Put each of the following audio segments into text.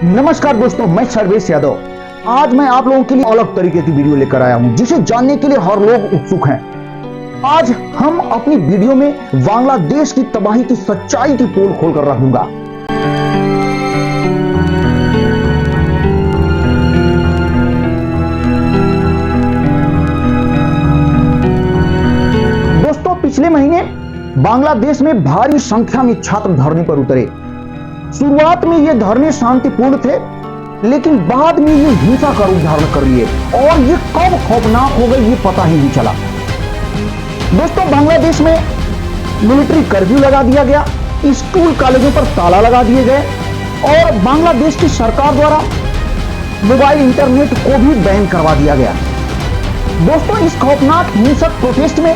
नमस्कार दोस्तों, मैं सर्वेश यादव। आज मैं आप लोगों के लिए अलग तरीके की वीडियो लेकर आया हूं, जिसे जानने के लिए हर लोग उत्सुक हैं। आज हम अपनी वीडियो में बांग्लादेश की तबाही की सच्चाई की पोल खोलकर रख दूंगा। दोस्तों, पिछले महीने बांग्लादेश में भारी संख्या में छात्र धरने पर उतरे। शुरुआत में ये धरने शांतिपूर्ण थे, लेकिन बाद में ये हिंसा का रूप धारण कर लिए और ये कब खौफनाक हो गई ये पता ही नहीं चला। दोस्तों, बांग्लादेश में मिलिट्री कर्फ्यू लगा दिया गया, स्कूल कॉलेजों पर ताला लगा दिए गए और बांग्लादेश की सरकार द्वारा मोबाइल इंटरनेट को भी बैन करवा दिया गया। दोस्तों, इस खौफनाक हिंसक प्रोटेस्ट में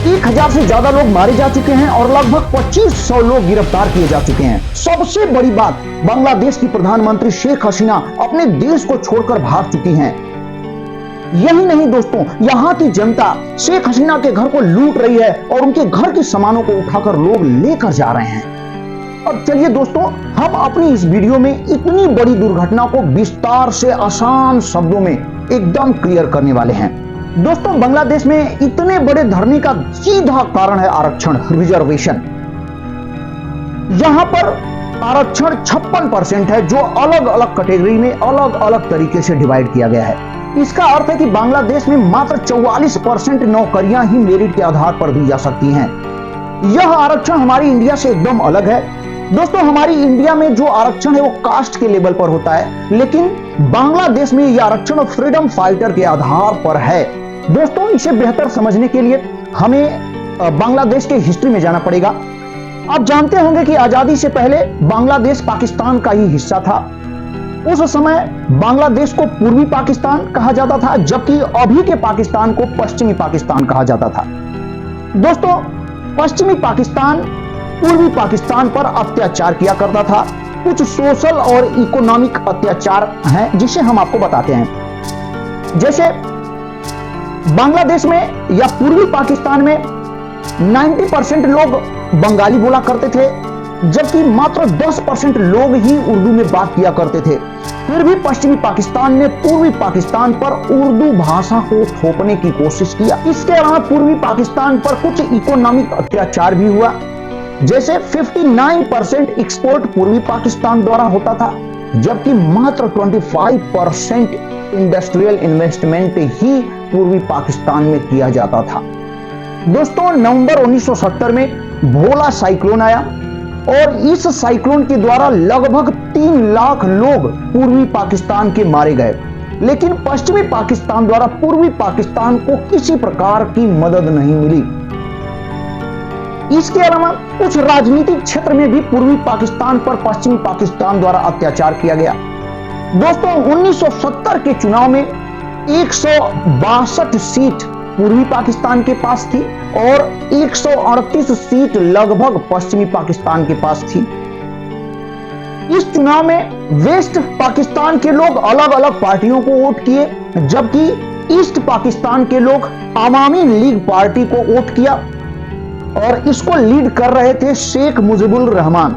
1000 से ज्यादा लोग मारे जा चुके हैं और लगभग 2500 लोग गिरफ्तार किए जा चुके हैं। सबसे बड़ी बात, बांग्लादेश की प्रधानमंत्री शेख हसीना अपने देश को छोड़कर भाग चुकी हैं। यही नहीं दोस्तों, यहाँ की जनता शेख हसीना के घर को लूट रही है और उनके घर के सामानों को उठाकर लोग लेकर जा रहे हैं। अब चलिए दोस्तों, हम अपनी इस वीडियो में इतनी बड़ी दुर्घटना को विस्तार से आसान शब्दों में एकदम क्लियर करने वाले हैं। दोस्तों, बांग्लादेश में इतने बड़े धरने का सीधा कारण है आरक्षण, रिजर्वेशन। यहां पर आरक्षण 56% है, जो अलग अलग कैटेगरी में अलग अलग तरीके से डिवाइड किया गया है। इसका अर्थ है कि बांग्लादेश में मात्र 44% नौकरियां ही मेरिट के आधार पर दी जा सकती हैं। यह आरक्षण हमारी इंडिया से एकदम अलग है। दोस्तों, हमारी इंडिया में जो आरक्षण है वो कास्ट के लेवल पर होता है, लेकिन बांग्लादेश में यह आरक्षण फ्रीडम फाइटर के आधार पर है। दोस्तों, इसे बेहतर समझने के लिए हमें बांग्लादेश के हिस्ट्री में जाना पड़ेगा। आप जानते होंगे कि आजादी से पहले बांग्लादेश पाकिस्तान का ही हिस्सा था। उस समय बांग्लादेश को पूर्वी पाकिस्तान कहा जाता था, जबकि अभी के पाकिस्तान को पश्चिमी पाकिस्तान कहा जाता था। दोस्तों, पश्चिमी पाकिस्तान पूर्वी पाकिस्तान पर अत्याचार किया करता था। कुछ सोशल और इकोनॉमिक अत्याचार हैं जिसे हम आपको बताते हैं। जैसे बांग्लादेश में या पूर्वी पाकिस्तान में 90% लोग बंगाली बोला करते थे, जबकि मात्र 10% लोग ही उर्दू में बात किया करते थे। फिर भी पश्चिमी पाकिस्तान ने पूर्वी पाकिस्तान पर उर्दू भाषा को थोपने की कोशिश किया। इसके अलावा पूर्वी पाकिस्तान पर कुछ इकोनॉमिक अत्याचार भी हुआ। जैसे 59% एक्सपोर्ट पूर्वी पाकिस्तान द्वारा होता था, जबकि मात्र 25% इंडस्ट्रियल इन्वेस्टमेंट ही पूर्वी पाकिस्तान में किया जाता था। दोस्तों, नवंबर 1970 में भोला साइक्लोन आया और इस साइक्लोन के द्वारा लगभग 3 लाख लोग पूर्वी पाकिस्तान के मारे गए, लेकिन पश्चिमी पाकिस्तान द्वारा पूर्वी पाकिस्तान को किसी प्रकार की मदद नहीं मिली। इसके अलावा कुछ राजनीतिक क्षेत्र में भी पूर्वी पाकिस्तान पर पश्चिमी पाकिस्तान द्वारा अत्याचार किया गया। दोस्तों, 1970 के चुनाव में 162 सीट पूर्वी पाकिस्तान के पास थी और 138 सीट लगभग पश्चिमी पाकिस्तान के पास थी। इस चुनाव में वेस्ट पाकिस्तान के लोग अलग अलग पार्टियों को वोट किए, जबकि ईस्ट पाकिस्तान के लोग अवामी लीग पार्टी को वोट किया और इसको लीड कर रहे थे शेख मुजीबुर रहमान।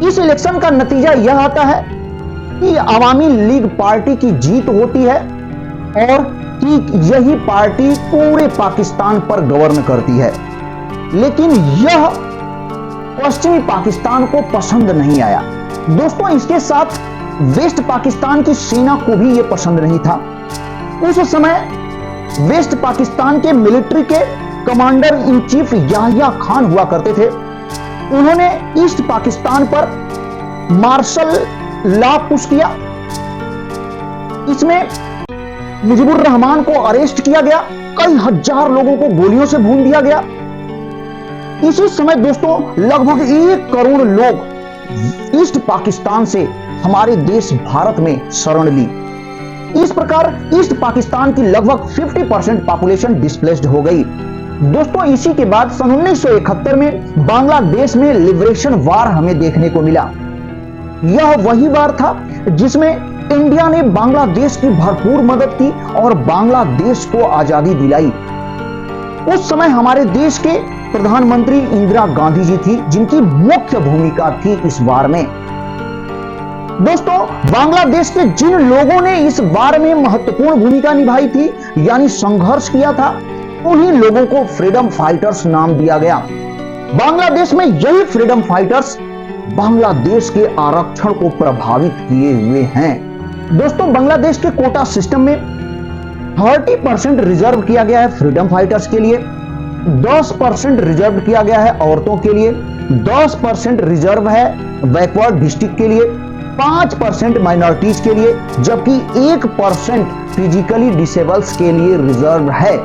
इस इलेक्शन का नतीजा यह आता है कि अवामी लीग पार्टी की जीत होती है और कि यही पार्टी पूरे पाकिस्तान पर गवर्न करती है। लेकिन यह पश्चिमी पाकिस्तान को पसंद नहीं आया। दोस्तों, इसके साथ वेस्ट पाकिस्तान की सेना को भी यह पसंद नहीं था। उस समय वेस्ट पाकिस्तान के मिलिट्री के commander in chief Yahya Khan हुआ करते थे। उन्होंने ईस्ट पाकिस्तान पर मार्शल लॉ पुश किया। इसमें मुजीबुर रहमान को अरेस्ट किया गया, कई हजार लोगों को गोलियों से भून दिया गया। इसी समय दोस्तों, लगभग 1 करोड़ लोग ईस्ट पाकिस्तान से हमारे देश भारत में शरण ली। इस प्रकार ईस्ट पाकिस्तान की लगभग 50% पॉपुलेशन डिस्प्लेस्ड हो गई। दोस्तों, इसी के बाद सन 1971 में बांग्लादेश में लिबरेशन वार हमें देखने को मिला। यह वही वार था जिसमें इंडिया ने बांग्लादेश की भरपूर मदद की और बांग्लादेश को आजादी दिलाई। उस समय हमारे देश के प्रधानमंत्री इंदिरा गांधी जी थी, जिनकी मुख्य भूमिका थी इस वार में। दोस्तों, बांग्लादेश के जिन लोगों ने इस वार में महत्वपूर्ण भूमिका निभाई थी, यानी संघर्ष किया था, उन्हीं लोगों को फ्रीडम फाइटर्स नाम दिया गया। बांग्लादेश में यही फ्रीडम फाइटर्स बांग्लादेश के आरक्षण को प्रभावित किए हुए हैं। दोस्तों, बांग्लादेश के कोटा सिस्टम में 30% रिजर्व किया गया है फ्रीडम फाइटर्स के लिए, 10% रिजर्व किया गया है औरतों के लिए, 10% रिजर्व है बैकवर्ड डिस्ट्रिक्ट के लिए, 5% माइनॉरिटीज के लिए, जबकि 1% फिजिकली डिसेबल्स के लिए रिजर्व है।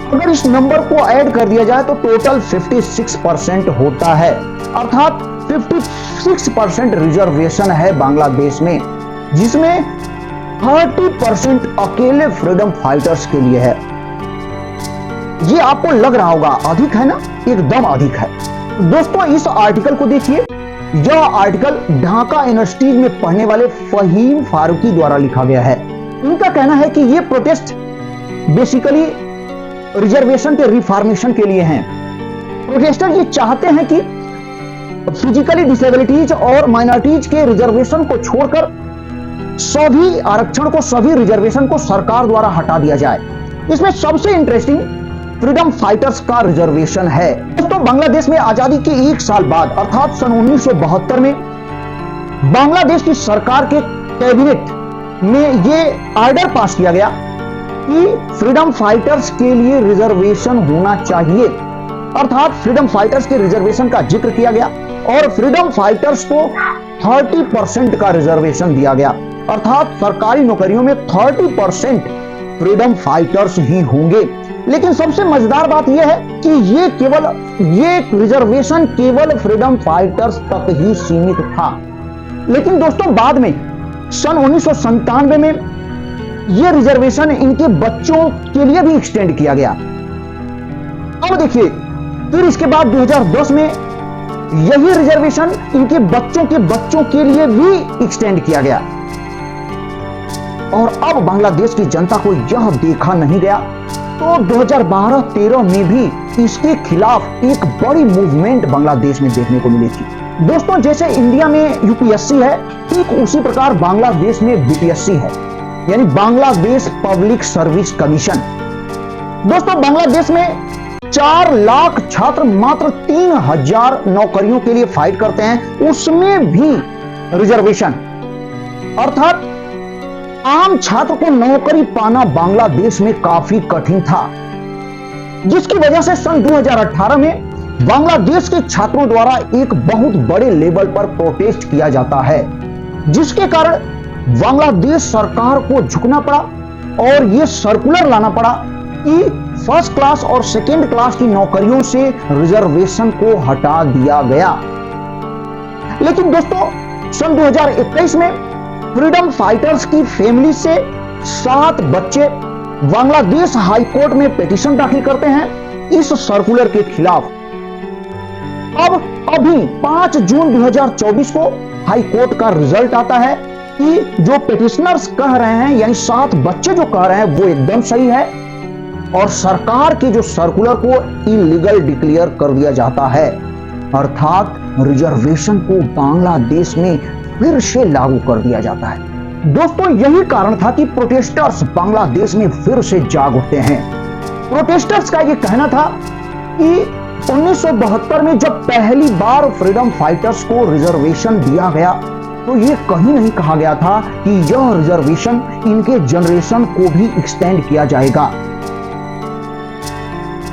अगर इस नंबर को ऐड कर दिया जाए तो टोटल 56% होता है, अर्थात 56% रिजर्वेशन है बांग्लादेश में, जिसमें 30% अकेले फ्रीडम फाइटर्स के लिए है। ये आपको लग रहा होगा अधिक है ना, एकदम अधिक है। दोस्तों, इस आर्टिकल को देखिए। यह आर्टिकल ढाका यूनिवर्सिटी में पढ़ने वाले फहीम फारूकी द्वारा लिखा गया है। उनका कहना है कि यह प्रोटेस्ट बेसिकली रिजर्वेशन के रिफॉर्मेशन के लिए हैं। प्रोटेस्टर ये चाहते हैं कि फिजिकली डिसेबिलिटीज और माइनॉरिटीज के रिजर्वेशन को छोड़कर सभी आरक्षण को, सभी रिजर्वेशन को सरकार द्वारा हटा दिया जाए। इसमें सबसे इंटरेस्टिंग फ्रीडम फाइटर्स का रिजर्वेशन है। दोस्तों, बांग्लादेश में आजादी के 1 साल बाद अर्थात सन 1972 में बांग्लादेश की सरकार के कैबिनेट में यह ऑर्डर पास किया गया कि फ्रीडम फाइटर्स के लिए रिजर्वेशन होना चाहिए, अर्थात फ्रीडम फाइटर्स के रिजर्वेशन का जिक्र किया गया और फ्रीडम फाइटर्स को 30% का रिजर्वेशन दिया गया, अर्थात सरकारी नौकरियों में 30% फ्रीडम फाइटर्स ही होंगे। लेकिन सबसे मजेदार बात यह है कि ये रिजर्वेशन केवल फ्रीडम फाइटर्स तक ही सीमित था। लेकिन दोस्तों, बाद में सन 1997 में यह रिजर्वेशन इनके बच्चों के लिए भी एक्सटेंड किया गया। अब देखिए, फिर इसके बाद 2010 में यही रिजर्वेशन इनके बच्चों के लिए भी एक्सटेंड किया गया। और अब बांग्लादेश की जनता को यह देखा नहीं गया तो 2012-13 में भी इसके खिलाफ एक बड़ी मूवमेंट बांग्लादेश में देखने को मिली थी। दोस्तों, जैसे इंडिया में यूपीएससी है, ठीक उसी प्रकार बांग्लादेश में बीपीएससी है, यानी बांग्लादेश पब्लिक सर्विस कमीशन। दोस्तों, बांग्लादेश में 4 लाख छात्र मात्र 3000 नौकरियों के लिए फाइट करते हैं, उसमें भी रिजर्वेशन, अर्थात आम छात्र को नौकरी पाना बांग्लादेश में काफी कठिन था, जिसकी वजह से सन 2018 में बांग्लादेश के छात्रों द्वारा एक बहुत बड़े लेवल पर प्रोटेस्ट किया जाता है, जिसके कारण बांग्लादेश सरकार को झुकना पड़ा और यह सर्कुलर लाना पड़ा कि फर्स्ट क्लास और सेकेंड क्लास की नौकरियों से रिजर्वेशन को हटा दिया गया। लेकिन दोस्तों, सन 2021 में फ्रीडम फाइटर्स की फैमिली से 7 बच्चे बांग्लादेश हाई कोर्ट में पिटीशन दाखिल करते हैं इस सर्कुलर के खिलाफ। अब अभी 5 जून 2024 को हाई कोर्ट का रिजल्ट आता है कि जो पिटिशनर्स कह रहे हैं, यानी 7 बच्चे जो कह रहे हैं, वो एकदम सही है और सरकार के जो सर्कुलर को इलीगल डिक्लेयर कर दिया जाता है, अर्थात रिजर्वेशन को बांग्लादेश में फिर से लागू कर दिया जाता है। दोस्तों, यही कारण था कि प्रोटेस्टर्स बांग्लादेश में फिर से जाग उठते हैं। प्रोटेस्टर्स का यह कहना था कि 1972 में जब पहली बार फ्रीडम फाइटर्स को रिजर्वेशन दिया गया तो यह कहीं नहीं कहा गया था कि यह रिजर्वेशन इनके जनरेशन को भी एक्सटेंड किया जाएगा।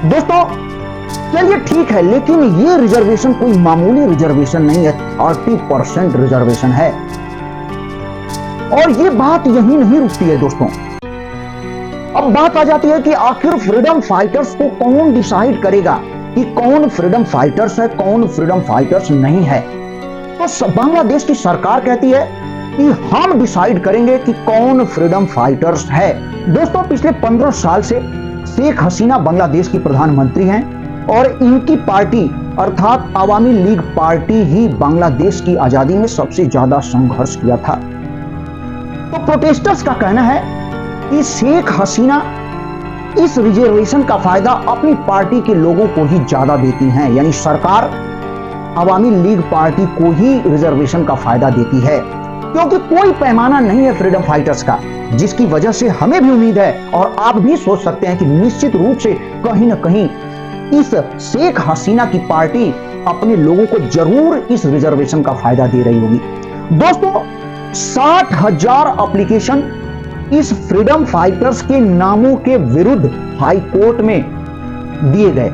दोस्तों, चलिए ठीक है, लेकिन ये रिजर्वेशन कोई मामूली रिजर्वेशन नहीं है, 30% रिजर्वेशन है। और ये बात यही नहीं रुकती है दोस्तों। अब बात आ जाती है कि आखिर फ्रीडम फाइटर्स को कौन डिसाइड करेगा कि कौन फ्रीडम फाइटर्स है, कौन फ्रीडम फाइटर्स नहीं है। तो बांग्लादेश की सरकार कहती है कि हम डिसाइड करेंगे कि कौन फ्रीडम फाइटर्स है। दोस्तों, पिछले 15 साल से शेख हसीना बांग्लादेश की प्रधानमंत्री हैं और इनकी पार्टी अर्थात आवामी लीग पार्टी ही बांग्लादेश की आजादी में सबसे ज्यादा संघर्ष किया था। तो प्रोटेस्टर्स का कहना है कि शेख हसीना इस रिजर्वेशन का फायदा अपनी पार्टी के लोगों को ही ज्यादा देती हैं, यानी सरकार अवामी लीग पार्टी को ही रिजर्वेशन का फायदा देती है, क्योंकि कोई पैमाना नहीं है फ्रीडम फाइटर्स का, जिसकी वजह से हमें भी उम्मीद है और आप भी सोच सकते हैं कि निश्चित रूप से कहीं ना कहीं इस शेख हसीना की पार्टी अपने लोगों को जरूर इस रिजर्वेशन का फायदा दे रही होगी। दोस्तों, 60,000 एप्लीकेशन इस फ्रीडम फाइटर्स के नामों के विरुद्ध हाई कोर्ट में दिए गए,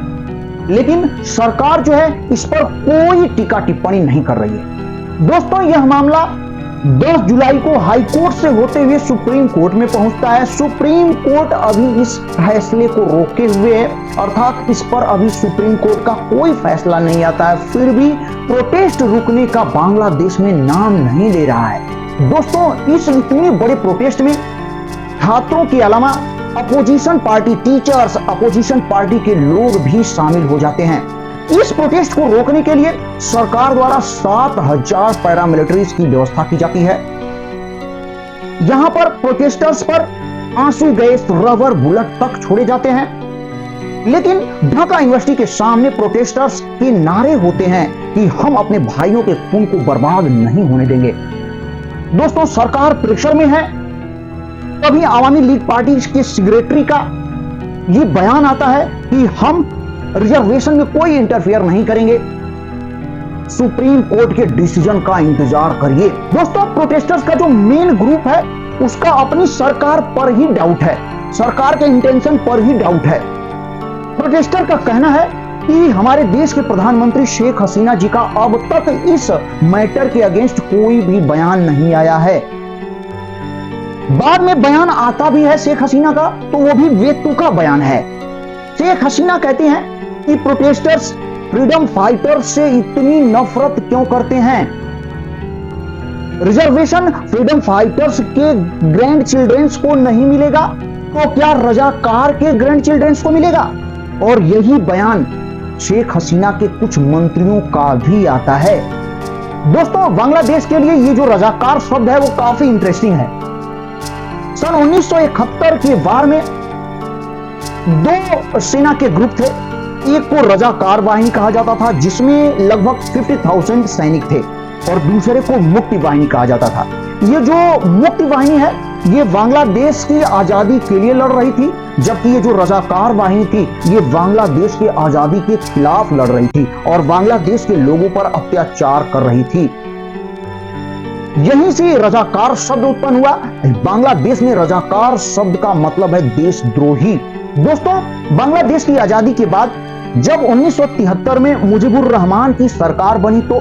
लेकिन सरकार जो है इस पर कोई टीका टिप्पणी नहीं कर रही है। दोस्तों, यह मामला 10 जुलाई को हाई कोर्ट से होते हुए सुप्रीम कोर्ट में पहुंचता है। सुप्रीम कोर्ट अभी इस फैसले को रोके हुए है, अर्थात इस पर अभी सुप्रीम कोर्ट का कोई फैसला नहीं आता है। फिर भी प्रोटेस्ट रुकने का बांग्लादेश में नाम नहीं ले रहा है। दोस्तों, इस इतने बड़े प्रोटेस्ट में छात्रों के अलावा opposition party, teachers, opposition party के लोग भी शामिल हो जाते हैं। इस प्रोटेस्ट को रोकने के लिए सरकार द्वारा 7,000 पैरामिलिट्रीज की व्यवस्था की जाती है। यहां पर प्रोटेस्टर्स पर आंसू गैस, रबर बुलेट तक छोड़े जाते हैं। लेकिन ढाका यूनिवर्सिटी के सामने प्रोटेस्टर्स के नारे होते हैं कि हम अपने भाइयों के खून को बर्बाद नहीं होने देंगे। दोस्तों, सरकार प्रेशर में है। तभी आवामी लीग पार्टी के सेक्रेटरी का ये बयान आता है कि हम रिजर्वेशन में कोई इंटरफेयर नहीं करेंगे, सुप्रीम कोर्ट के डिसीजन का इंतजार करिए। दोस्तों, प्रोटेस्टर्स का जो मेन ग्रुप है उसका अपनी सरकार पर ही डाउट है, सरकार के इंटेंशन पर ही डाउट है। प्रोटेस्टर का कहना है कि हमारे देश के प्रधानमंत्री शेख हसीना जी का अब तक इस मैटर के अगेंस्ट कोई भी बयान नहीं आया है। बाद में बयान आता भी है शेख हसीना का, तो वो भी बेतुका बयान है। शेख हसीना कहते हैं कि प्रोटेस्टर्स फ्रीडम फाइटर्स से इतनी नफरत क्यों करते हैं। रिजर्वेशन फ्रीडम फाइटर्स के ग्रैंड चिल्ड्रंस को नहीं मिलेगा तो क्या रजाकार के ग्रैंड चिल्ड्रंस को मिलेगा? और यही बयान शेख हसीना के कुछ मंत्रियों का भी आता है। दोस्तों, बांग्लादेश के लिए ये जो रजाकार शब्द है वो काफी इंटरेस्टिंग है। सन 1971 के वार में 2 सेना के ग्रुप थे। एक को रजाकार वाहिनी कहा जाता था, जिसमें लगभग 50,000 सैनिक थे, और दूसरे को मुक्ति वाहिनी कहा जाता था। ये जो मुक्ति वाहिनी है ये बांग्लादेश की आजादी के लिए लड़ रही थी, जबकि ये जो रजाकार वाहिनी थी ये बांग्लादेश की आजादी के खिलाफ लड़ रही थी और बांग्लादेश के लोगों पर अत्याचार कर रही थी। यहीं से रजाकार शब्द उत्पन्न हुआ। बांग्लादेश में रजाकार शब्द का मतलब है देशद्रोही। दोस्तों, बांग्लादेश की आजादी के बाद जब 1973 में मुजीबुर रहमान की सरकार बनी, तो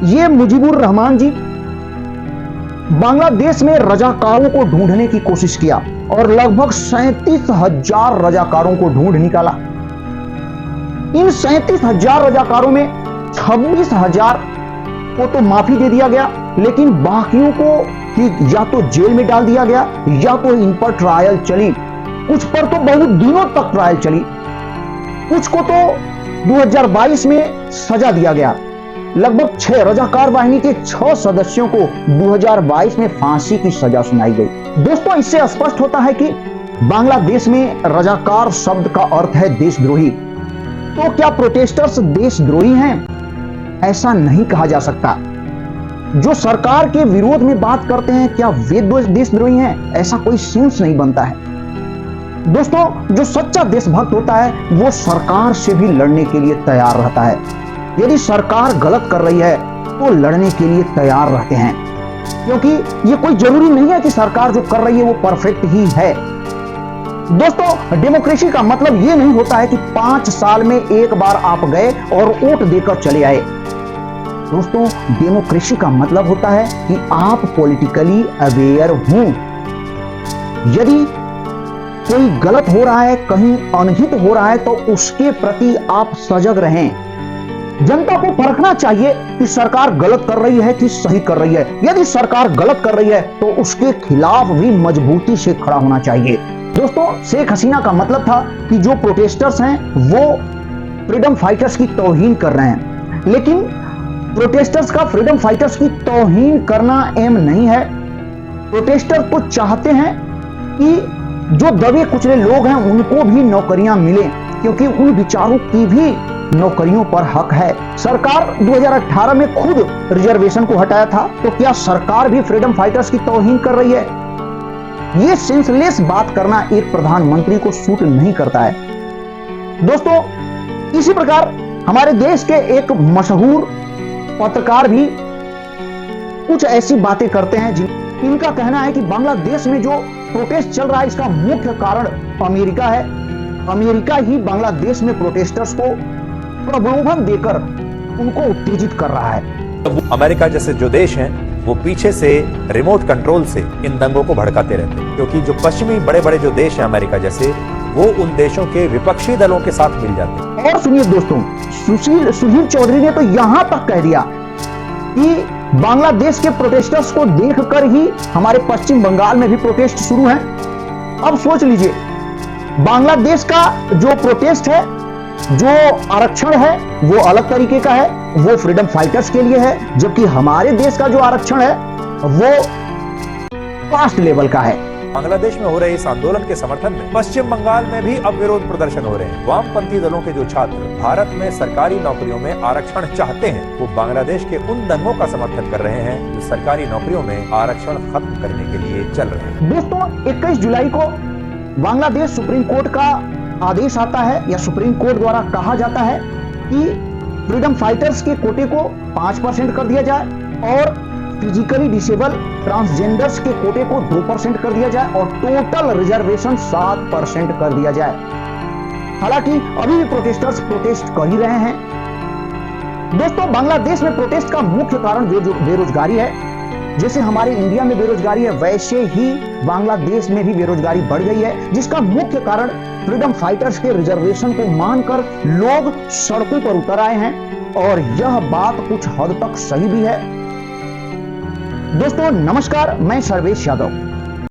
ये मुजीबुर रहमान जी बांग्लादेश में रजाकारों को ढूंढने की कोशिश किया और लगभग 37,000 रजाकारों को ढूंढ निकाला। इन 37,000 रजाकारों में 26,000 को तो माफी दे दिया गया, लेकिन बाकियों को या तो जेल में डाल दिया गया या तो इन पर ट्रायल चली। कुछ पर तो बहुत दिनों तक ट्रायल चली, कुछ को तो 2022 में सजा दिया गया। लगभग 6 रजाकार वाहिनी के 6 सदस्यों को 2022 में फांसी की सजा सुनाई गई। दोस्तों, इससे स्पष्ट होता है कि बांग्लादेश में रजाकार शब्द का अर्थ है देशद्रोही। तो क्या प्रोटेस्टर्स देशद्रोही हैं? ऐसा नहीं कहा जा सकता। जो सरकार के विरोध में बात करते हैं, क्या वे देशद्रोही हैं? ऐसा कोई सेंस नहीं बनता है। दोस्तों, जो सच्चा देशभक्त होता है वो सरकार से भी लड़ने के लिए तैयार रहता है। यदि सरकार गलत कर रही है तो लड़ने के लिए तैयार रहते हैं, क्योंकि ये कोई जरूरी नहीं है कि सरकार जो कर रही है वो परफेक्ट ही है। दोस्तों, डेमोक्रेसी का मतलब ये नहीं होता है कि 5 साल में एक बार आप गए और वोट देकर चले आए। दोस्तों, डेमोक्रेसी का मतलब होता है कि आप पॉलिटिकली अवेयर हों। यदि कोई गलत हो रहा है, कहीं अनहित हो रहा है, तो उसके प्रति आप सजग रहें। जनता को परखना चाहिए कि सरकार गलत कर रही है कि सही कर रही है। यदि सरकार गलत कर रही है तो उसके खिलाफ भी मजबूती से खड़ा होना चाहिए। दोस्तों, शेख हसीना का मतलब था कि जो प्रोटेस्टर्स हैं वो फ्रीडम फाइटर्स की तौहीन कर रहे हैं, लेकिन प्रोटेस्टर्स का फ्रीडम फाइटर्स की तौहीन करना एम नहीं है। प्रोटेस्टर तो चाहते हैं कि जो दबे कुचले लोग हैं उनको भी नौकरियां मिले, क्योंकि उन विचारों की भी नौकरियों पर हक है। सरकार 2018 में खुद रिजर्वेशन को हटाया था, तो क्या सरकार भी फ्रीडम फाइटर्स की तौहीन कर रही है? ये सेंसलेस बात करना एक प्रधानमंत्री को सूट नहीं करता है। दोस्तों, इसी प्रकार हमारे देश के एक मशहूर पत्रकार भी कुछ ऐसी बातें करते हैं इनका कहना है कि बांग्लादेश में जो प्रोटेस्ट चल रहा है इसका मुख्य कारण अमेरिका है। अमेरिका ही बांग्लादेश में प्रोटेस्टर्स को प्रलोभन देकर उनको उत्तेजित कर रहा है। अमेरिका जैसे जो देश हैं वो पीछे से रिमोट कंट्रोल से इन दंगों को भड़काते रहते हैं, क्योंकि जो पश्चिमी बड़े बड़े जो देश हैं अमेरिका जैसे, वो उन देशों के विपक्षी दलों के साथ मिल जाते हैं। और सुनिए दोस्तों, सुशील चौधरी ने तो यहां तक कह दिया कि बांग्लादेश के प्रोटेस्टर्स को देखकर ही हमारे पश्चिम बंगाल में भी प्रोटेस्ट शुरू है। अब सोच लीजिए, बांग्लादेश का जो प्रोटेस्ट है, जो आरक्षण है, वो अलग तरीके का है, वो फ्रीडम फाइटर्स के लिए है, जबकि हमारे देश का जो आरक्षण है वो कास्ट लेवल का है। बांग्लादेश में हो रहे इस आंदोलन के समर्थन में पश्चिम बंगाल में भी अब विरोध प्रदर्शन हो रहे हैं। वामपंथी दलों के जो छात्र भारत में सरकारी नौकरियों में आरक्षण चाहते हैं, वो बांग्लादेश के उन दंगों का समर्थन कर रहे हैं जो सरकारी नौकरियों में आरक्षण खत्म करने के लिए चल रहे हैं। दोस्तों, 21 जुलाई को बांग्लादेश सुप्रीम कोर्ट का आदेश आता है, या सुप्रीम कोर्ट द्वारा कहा जाता है कि फ्रीडम फाइटर्स के कोटे को 5% कर दिया जाए और फिजिकली डिसेबल ट्रांसजेंडर्स के कोटे को 2% कर दिया जाए और टोटल रिजर्वेशन 7% कर दिया जाए। हालांकि अभी भी प्रोटेस्टर्स प्रोटेस्ट कर ही रहे हैं। दोस्तों, बांग्लादेश में प्रोटेस्ट का मुख्य कारण जो बेरोजगारी है, जैसे हमारे इंडिया में बेरोजगारी है, वैसे ही बांग्लादेश में भी बेरोजगारी बढ़ गई है, जिसका मुख्य कारण फ्रीडम फाइटर्स के रिजर्वेशन को मानकर लोग सड़कों पर उतर आए हैं। और यह बात कुछ हद तक सही भी है। दोस्तों नमस्कार, मैं सर्वेश यादव।